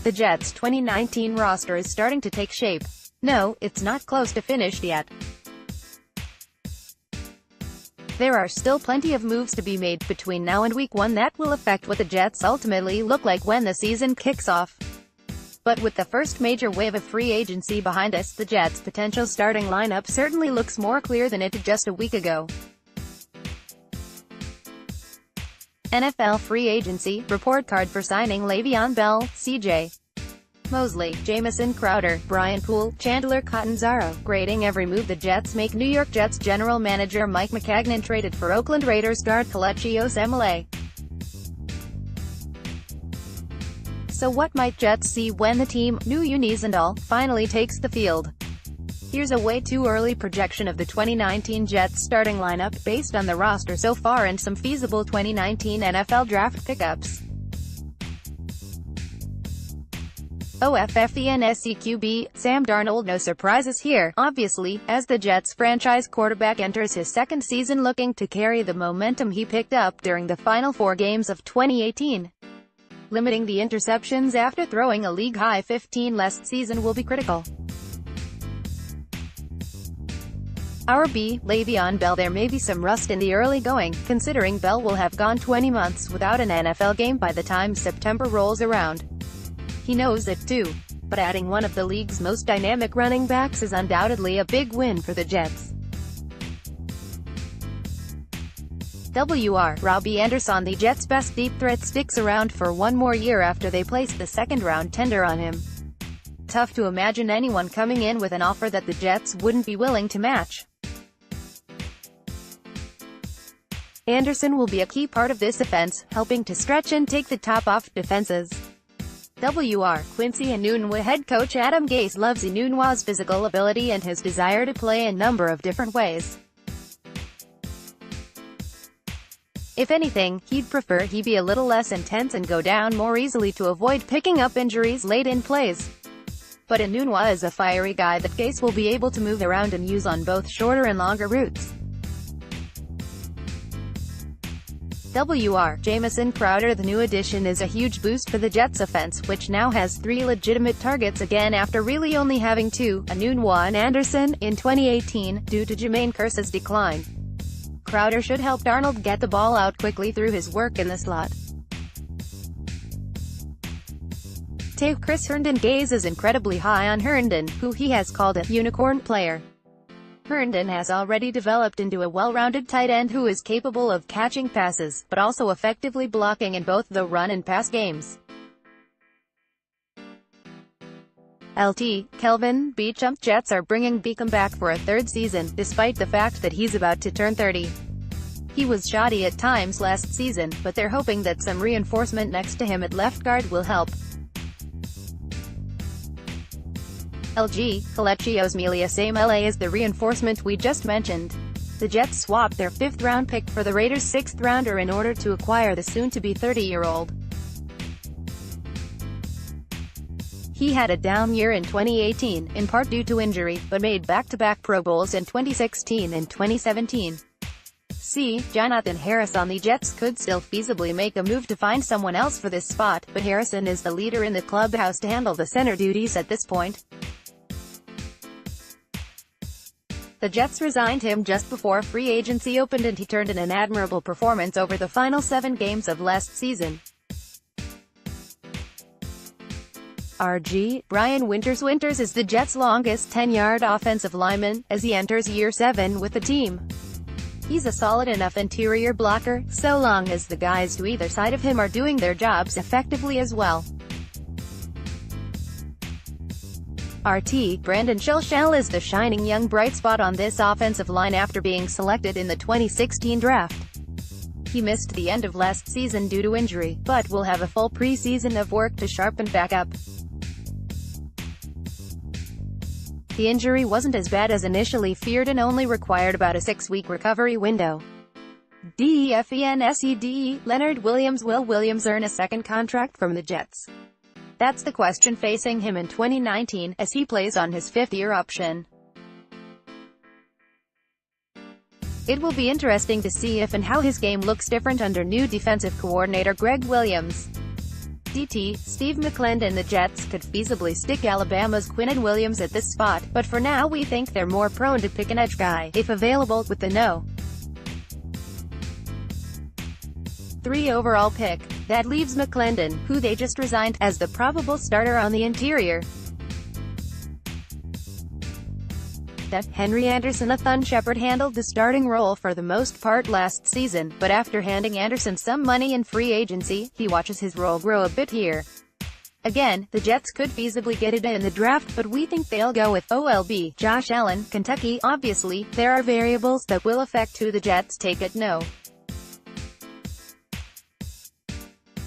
The Jets' 2019 roster is starting to take shape. No, it's not close to finished yet. There are still plenty of moves to be made between now and Week 1 that will affect what the Jets ultimately look like when the season kicks off. But with the first major wave of free agency behind us, the Jets' potential starting lineup certainly looks more clear than it did just a week ago. NFL free agency report card for signing Le'Veon Bell, C.J. Mosley, Jamison Crowder, Brian Poole, Chandler Catanzaro. Grading every move the Jets make. New York Jets general manager Mike Maccagnan traded for Oakland Raiders guard Kelechi Osemele. So what might Jets see when the team, new unis and all, finally takes the field? Here's a way too early projection of the 2019 Jets starting lineup, based on the roster so far and some feasible 2019 NFL draft pickups. OFFENSEQB, Sam Darnold. No surprises here, obviously, as the Jets franchise quarterback enters his second season looking to carry the momentum he picked up during the final 4 games of 2018. Limiting the interceptions after throwing a league-high 15 last season will be critical. RB, Le'Veon Bell. There may be some rust in the early going, considering Bell will have gone 20 months without an NFL game by the time September rolls around. He knows it too. But adding one of the league's most dynamic running backs is undoubtedly a big win for the Jets. Robbie Anderson. The Jets' best deep threat sticks around for one more year after they placed the second-round tender on him. Tough to imagine anyone coming in with an offer that the Jets wouldn't be willing to match. Anderson will be a key part of this offense, helping to stretch and take the top off defenses. Quincy Enunwa. Head coach Adam Gase loves Enunwa's physical ability and his desire to play a number of different ways. If anything, he'd prefer he be a little less intense and go down more easily to avoid picking up injuries late in plays. But Enunwa is a fiery guy that Gase will be able to move around and use on both shorter and longer routes. Jamison Crowder. The new addition is a huge boost for the Jets' offense, which now has 3 legitimate targets again after really only having 2, Enunwa and Anderson, in 2018, due to Jermaine Kearse's decline. Crowder should help Darnold get the ball out quickly through his work in the slot. Chris Herndon. Gase is incredibly high on Herndon, who he has called a unicorn player. Herndon has already developed into a well-rounded tight end who is capable of catching passes, but also effectively blocking in both the run and pass games. Kelvin Beachum. Jets are bringing Beachum back for a 3rd season, despite the fact that he's about to turn 30. He was shoddy at times last season, but they're hoping that some reinforcement next to him at left guard will help. Kelechi Osemele is the reinforcement we just mentioned. The Jets swapped their 5th-round pick for the Raiders' 6th-rounder in order to acquire the soon-to-be 30-year-old. He had a down year in 2018, in part due to injury, but made back-to-back Pro Bowls in 2016 and 2017. Jonathan Harrison. The Jets could still feasibly make a move to find someone else for this spot, but Harrison is the leader in the clubhouse to handle the center duties at this point. The Jets resigned him just before free agency opened and he turned in an admirable performance over the final 7 games of last season. Brian Winters. Winters is the Jets' longest tenured offensive lineman, as he enters year 7 with the team. He's a solid enough interior blocker, so long as the guys to either side of him are doing their jobs effectively as well. Brandon Shell is the shining young bright spot on this offensive line after being selected in the 2016 draft. He missed the end of last season due to injury, but will have a full preseason of work to sharpen back up. The injury wasn't as bad as initially feared and only required about a 6-week recovery window. Leonard Williams. Will Williams earn a second contract from the Jets? That's the question facing him in 2019, as he plays on his 5th-year option. It will be interesting to see if and how his game looks different under new defensive coordinator Greg Williams. DT, Steve McClendon. The Jets could feasibly stick Alabama's Quinnen Williams at this spot, but for now we think they're more prone to pick an edge guy, if available, with the No. 3 overall pick. That leaves McClendon, who they just resigned, as the probable starter on the interior. Henry Anderson Shepard handled the starting role for the most part last season, but after handing Anderson some money in free agency, he watches his role grow a bit here. Again, the Jets could feasibly get it in the draft, but we think they'll go with OLB, Josh Allen, Kentucky. Obviously, there are variables that will affect who the Jets take at No.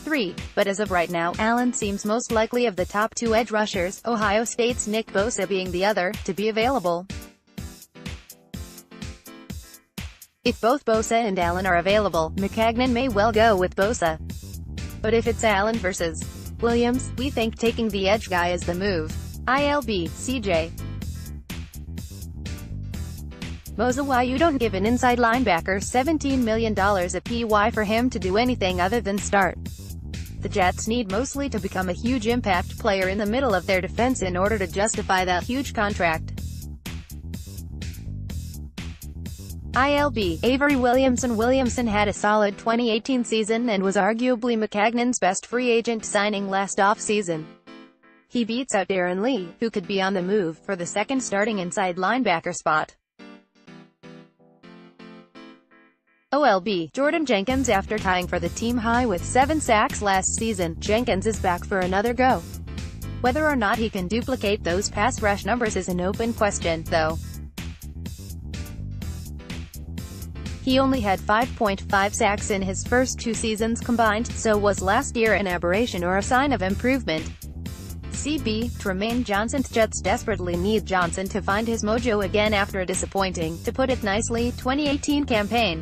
3, but as of right now, Allen seems most likely of the top 2 edge rushers, Ohio State's Nick Bosa being the other, to be available. If both Bosa and Allen are available, Maccagnan may well go with Bosa. But if it's Allen versus Williams, we think taking the edge guy is the move. ILB, CJ. Mosley. Why you don't give an inside linebacker $17 million a PY for him to do anything other than start? The Jets need Mosley to become a huge impact player in the middle of their defense in order to justify that huge contract. ILB, Avery Williamson had a solid 2018 season and was arguably Maccagnan's best free agent signing last offseason. He beats out Darren Lee, who could be on the move for the second starting inside linebacker spot. OLB, Jordan Jenkins. After tying for the team high with 7 sacks last season, Jenkins is back for another go. Whether or not he can duplicate those pass rush numbers is an open question, though. He only had 5.5 sacks in his first 2 seasons combined, so was last year an aberration or a sign of improvement? CB, Tremaine Johnson. Jets desperately need Johnson to find his mojo again after a disappointing, to put it nicely, 2018 campaign.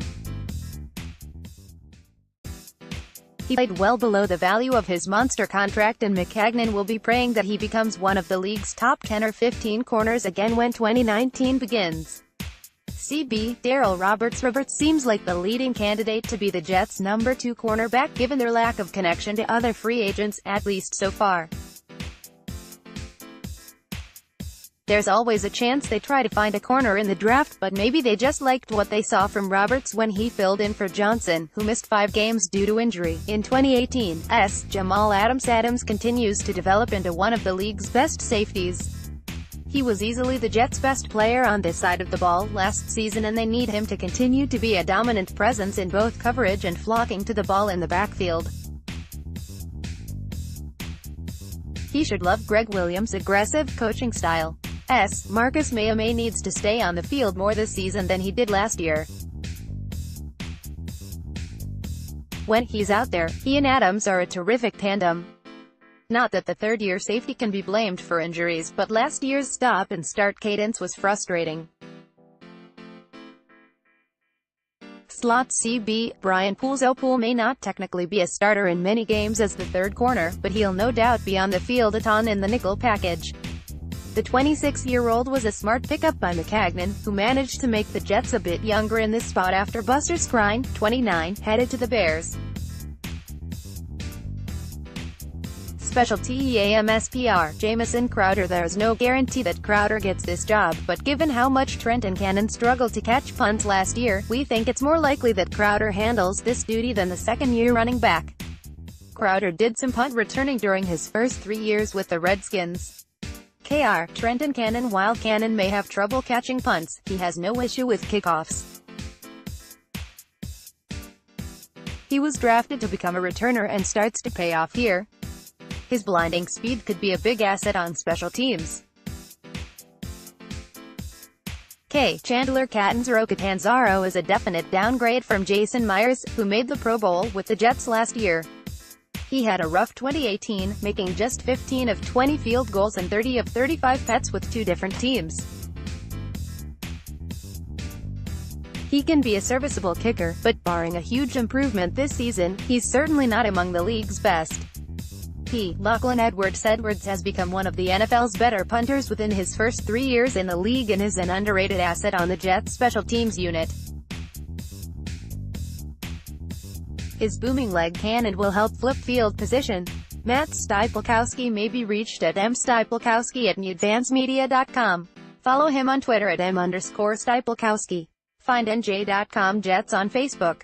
He played well below the value of his monster contract, and Maccagnan will be praying that he becomes one of the league's top 10 or 15 corners again when 2019 begins. CB, Darryl Roberts seems like the leading candidate to be the Jets' number 2 cornerback given their lack of connection to other free agents, at least so far. There's always a chance they try to find a corner in the draft, but maybe they just liked what they saw from Roberts when he filled in for Johnson, who missed 5 games due to injury. In 2018, Jamal Adams continues to develop into one of the league's best safeties. He was easily the Jets' best player on this side of the ball last season, and they need him to continue to be a dominant presence in both coverage and flocking to the ball in the backfield. He should love Greg Williams' aggressive coaching style. Marcus Maye needs to stay on the field more this season than he did last year. When he's out there, he and Adams are a terrific tandem. Not that the third-year safety can be blamed for injuries, but last year's stop-and-start cadence was frustrating. Slot CB, Brian Poole. Poole may not technically be a starter in many games as the third corner, but he'll no doubt be on the field a ton in the nickel package. The 26-year-old was a smart pickup by Maccagnan, who managed to make the Jets a bit younger in this spot after Buster Skrine, 29, headed to the Bears. Special TEAMSPR, Jamison Crowder. There's no guarantee that Crowder gets this job, but given how much Trent and Cannon struggled to catch punts last year, we think it's more likely that Crowder handles this duty than the second-year running back. Crowder did some punt returning during his first 3 years with the Redskins. Trent and Cannon. While Cannon may have trouble catching punts, he has no issue with kickoffs. He was drafted to become a returner and starts to pay off here. His blinding speed could be a big asset on special teams. Chandler Catanzaro is a definite downgrade from Jason Myers, who made the Pro Bowl with the Jets last year. He had a rough 2018, making just 15 of 20 field goals and 30 of 35 pets with 2 different teams. He can be a serviceable kicker, but barring a huge improvement this season, he's certainly not among the league's best. Lachlan Edwards has become one of the NFL's better punters within his first 3 years in the league and is an underrated asset on the Jets' special teams unit. His booming leg cannon will help flip field position. Matt Stypulkowski may be reached at mstypulkowski@newsfansmedia.com. Follow him on Twitter at @m_Stypulkowski. Find NJ.com Jets on Facebook.